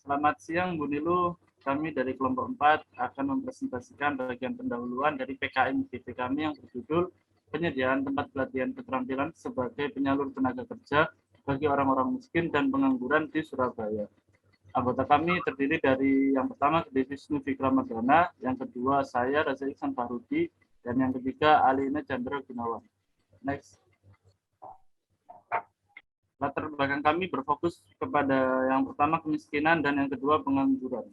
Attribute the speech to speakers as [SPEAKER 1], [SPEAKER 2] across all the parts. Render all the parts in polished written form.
[SPEAKER 1] Selamat siang Bu Nilu. Kami dari kelompok 4 akan mempresentasikan bagian pendahuluan dari PKM-BP kami yang berjudul penyediaan tempat pelatihan keterampilan sebagai penyalur tenaga kerja bagi orang-orang miskin dan pengangguran di Surabaya. Anggota kami terdiri dari yang pertama Wisnu Vikramadana, yang kedua saya Raza Iksan Fahrudi, dan yang ketiga Alina Chandra Gunawan. Next. Latar belakang kami berfokus kepada yang pertama kemiskinan dan yang kedua pengangguran.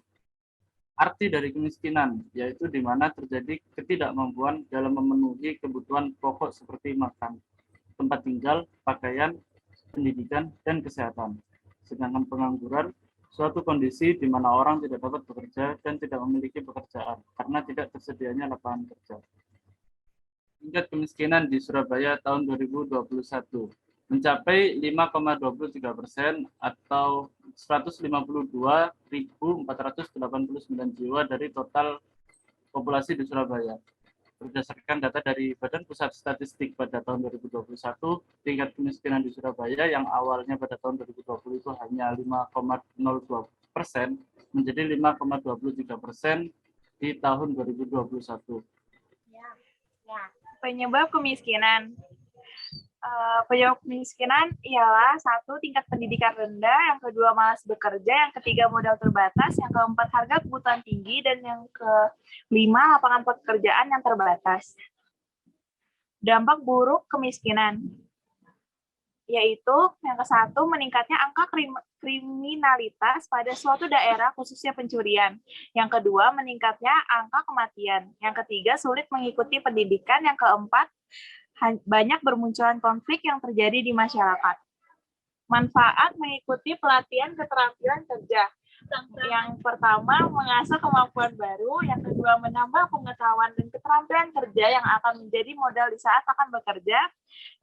[SPEAKER 1] Arti dari kemiskinan yaitu di mana terjadi ketidakmampuan dalam memenuhi kebutuhan pokok seperti makan, tempat tinggal, pakaian, pendidikan, dan kesehatan. Sedangkan pengangguran suatu kondisi di mana orang tidak dapat bekerja dan tidak memiliki pekerjaan karena tidak tersedianya lapangan kerja. Tingkat kemiskinan di Surabaya tahun 2021 mencapai 5,23% atau 152.489 jiwa dari total populasi di Surabaya. Berdasarkan data dari Badan Pusat Statistik pada tahun 2021, tingkat kemiskinan di Surabaya yang awalnya pada tahun 2020 itu hanya 5,02% menjadi 5,23% di tahun 2021.
[SPEAKER 2] Penyebab kemiskinan. Penyebab kemiskinan ialah 1. Tingkat pendidikan rendah, yang kedua malas bekerja, yang ketiga modal terbatas, yang keempat harga kebutuhan tinggi, dan yang kelima lapangan pekerjaan yang terbatas. Dampak buruk kemiskinan yaitu yang ke-1 meningkatnya angka kriminalitas pada suatu daerah khususnya pencurian. Yang kedua meningkatnya angka kematian. Yang ketiga sulit mengikuti pendidikan. Yang keempat banyak bermunculan konflik yang terjadi di masyarakat. Manfaat mengikuti pelatihan keterampilan kerja. Yang pertama, mengasah kemampuan baru. Yang kedua, menambah pengetahuan dan keterampilan kerja yang akan menjadi modal di saat akan bekerja.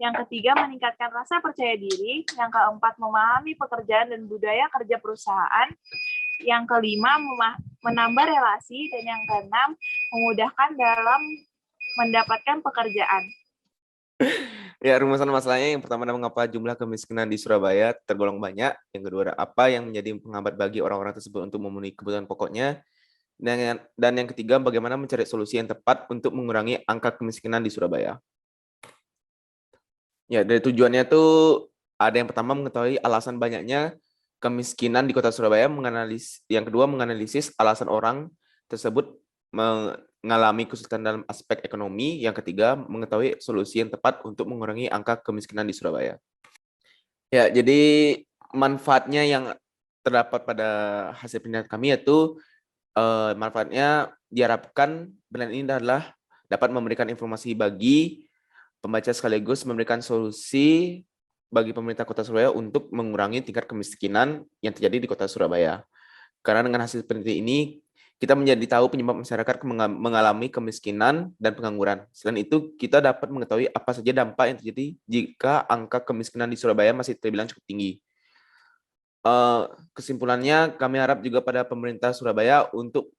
[SPEAKER 2] Yang ketiga, meningkatkan rasa percaya diri. Yang keempat, memahami pekerjaan dan budaya kerja perusahaan. Yang kelima, menambah relasi. Dan yang keenam, memudahkan dalam mendapatkan pekerjaan.
[SPEAKER 3] Ya, rumusan masalahnya yang pertama, mengapa jumlah kemiskinan di Surabaya tergolong banyak. Yang kedua, apa yang menjadi penghambat bagi orang-orang tersebut untuk memenuhi kebutuhan pokoknya. Dan yang ketiga, bagaimana mencari solusi yang tepat untuk mengurangi angka kemiskinan di Surabaya. Ya, dari tujuannya tuh ada yang pertama mengetahui alasan banyaknya kemiskinan di kota Surabaya, yang kedua menganalisis alasan orang tersebut mengalami kesulitan dalam aspek ekonomi, yang ketiga mengetahui solusi yang tepat untuk mengurangi angka kemiskinan di Surabaya. Ya, jadi manfaatnya yang terdapat pada hasil penelitian kami yaitu manfaatnya diharapkan penelitian ini adalah dapat memberikan informasi bagi pembaca sekaligus memberikan solusi bagi pemerintah Kota Surabaya untuk mengurangi tingkat kemiskinan yang terjadi di Kota Surabaya. Karena dengan hasil penelitian ini, kita menjadi tahu penyebab masyarakat mengalami kemiskinan dan pengangguran. Selain itu, kita dapat mengetahui apa saja dampak yang terjadi jika angka kemiskinan di Surabaya masih terbilang cukup tinggi. Kesimpulannya, kami harap juga pada pemerintah Surabaya untuk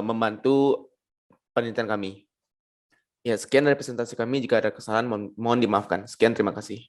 [SPEAKER 3] membantu penelitian kami. Ya, sekian dari presentasi kami. Jika ada kesalahan, mohon dimaafkan. Sekian, terima kasih.